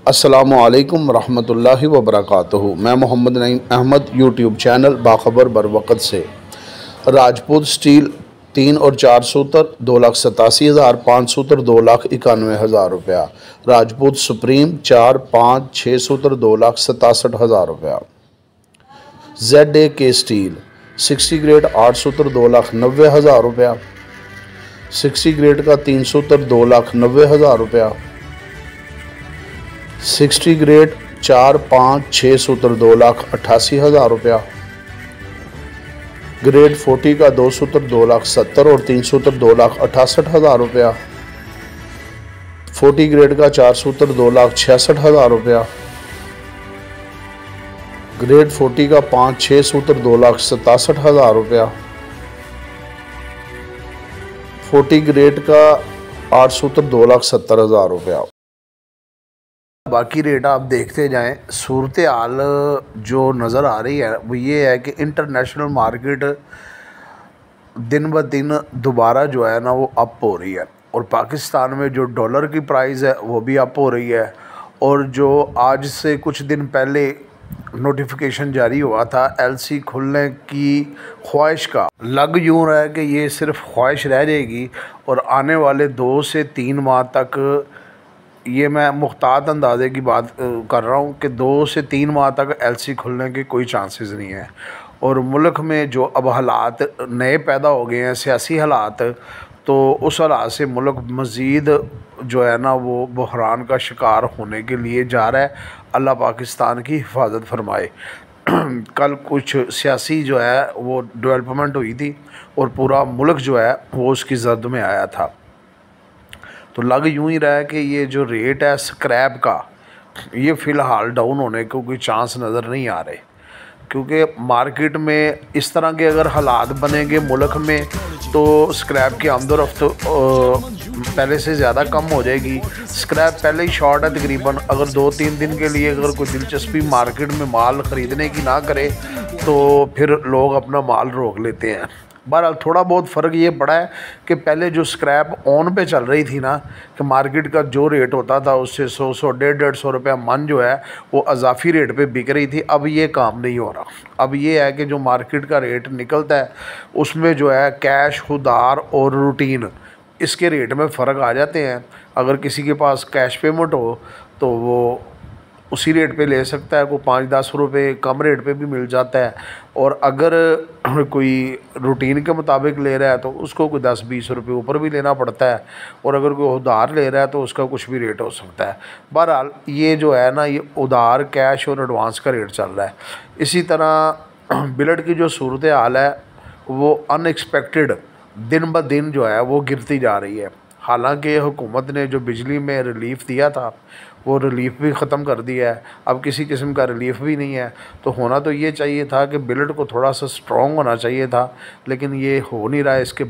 अस्सलामुअलैकुम रहमतुल्लाहि व बरकातुहू। मैं मोहम्मद नईम अहमद यूट्यूब चैनल बाखबर बरवक़्त से। राजपूत स्टील 3 और 4 सूत्र 2,87,000, 5 सूत्र 2,91,000 रुपया। राजपूत सुप्रीम 4, 5, 6 सूत्र 2,67,000 रुपया। ZAK स्टील 60 ग्रेड 8 सूत्र 2,90,000 रुपया। 60 ग्रेड का 3 सूत्र 2,90,000 रुपया। 60 ग्रेड 4, 5, 6 सूत्र 2,88,000 रुपया। ग्रेड 40 का 2 सूत्र 2,70,000 और 3 सूत्र 2,68,000 रुपया। 40 ग्रेड का 4 सूत्र 2,66,000 रुपया। ग्रेड 40 का 5, 6 सूत्र 2,67,000 रुपया। 40 ग्रेड का 8 सूत्र 2,70,000 रुपया। बाकी रेट आप देखते जाएं। सूरत हाल जो नज़र आ रही है वो ये है कि इंटरनेशनल मार्केट दिन ब दिन दोबारा जो है ना वो अप हो रही है, और पाकिस्तान में जो डॉलर की प्राइस है वो भी अप हो रही है। और जो आज से कुछ दिन पहले नोटिफिकेशन जारी हुआ था LC खुलने की ख्वाहिश का, लग यूँ रहा है कि ये सिर्फ ख्वाहिश रह जाएगी, और आने वाले 2 से 3 माह तक, ये मैं मुख्तात अंदाजे की बात कर रहा हूँ कि 2 से 3 माह तक LC खुलने के कोई चांसेस नहीं है। और मुल्क में जो अब हालात नए पैदा हो गए हैं, सियासी हालात, तो उस हालात से मुल्क मज़ीद जो है ना वो बहरान का शिकार होने के लिए जा रहा है। अल्लाह पाकिस्तान की हिफाजत फरमाए। कल कुछ सियासी जो है वो डेवलपमेंट हुई थी और पूरा मुल्क जो है वो उसकी जद में आया था। तो लग यूँ ही रहा है कि ये जो रेट है स्क्रैप का, ये फ़िलहाल डाउन होने को कोई चांस नज़र नहीं आ रहे, क्योंकि मार्केट में इस तरह के अगर हालात बनेंगे मुल्क में तो स्क्रैप की आमदोरफ्त पहले से ज़्यादा कम हो जाएगी। स्क्रैप पहले ही शॉर्ट है तकरीबन। अगर 2-3 दिन के लिए अगर कोई दिलचस्पी मार्केट में माल ख़रीदने की ना करे तो फिर लोग अपना माल रोक लेते हैं। बहरहाल थोड़ा बहुत फ़र्क ये पड़ा है कि पहले जो स्क्रैप ऑन पे चल रही थी ना, कि मार्केट का जो रेट होता था उससे 100, 150 रुपया मन जो है वो अजाफी रेट पे बिक रही थी। अब ये काम नहीं हो रहा। अब ये है कि जो मार्केट का रेट निकलता है उसमें जो है कैश, उधार और रूटीन, इसके रेट में फ़र्क आ जाते हैं। अगर किसी के पास कैश पेमेंट हो तो वो उसी रेट पे ले सकता है, कोई 5-10 रुपये कम रेट पे भी मिल जाता है। और अगर कोई रूटीन के मुताबिक ले रहा है तो उसको कोई 10-20 रुपये ऊपर भी लेना पड़ता है, और अगर कोई उधार ले रहा है तो उसका कुछ भी रेट हो सकता है। बहरहाल ये जो है ना ये उधार, कैश और एडवांस का रेट चल रहा है। इसी तरह बिलट की जो सूरत हाल है वो अनएक्सपेक्टेड दिन ब दिन जो है वो गिरती जा रही है। हालांकि हुकूमत ने जो बिजली में रिलीफ़ दिया था वो रिलीफ़ भी ख़त्म कर दिया है। अब किसी किस्म का रिलीफ़ भी नहीं है। तो होना तो ये चाहिए था कि बिलट को थोड़ा सा स्ट्रॉन्ग होना चाहिए था, लेकिन ये हो नहीं रहा है। इसके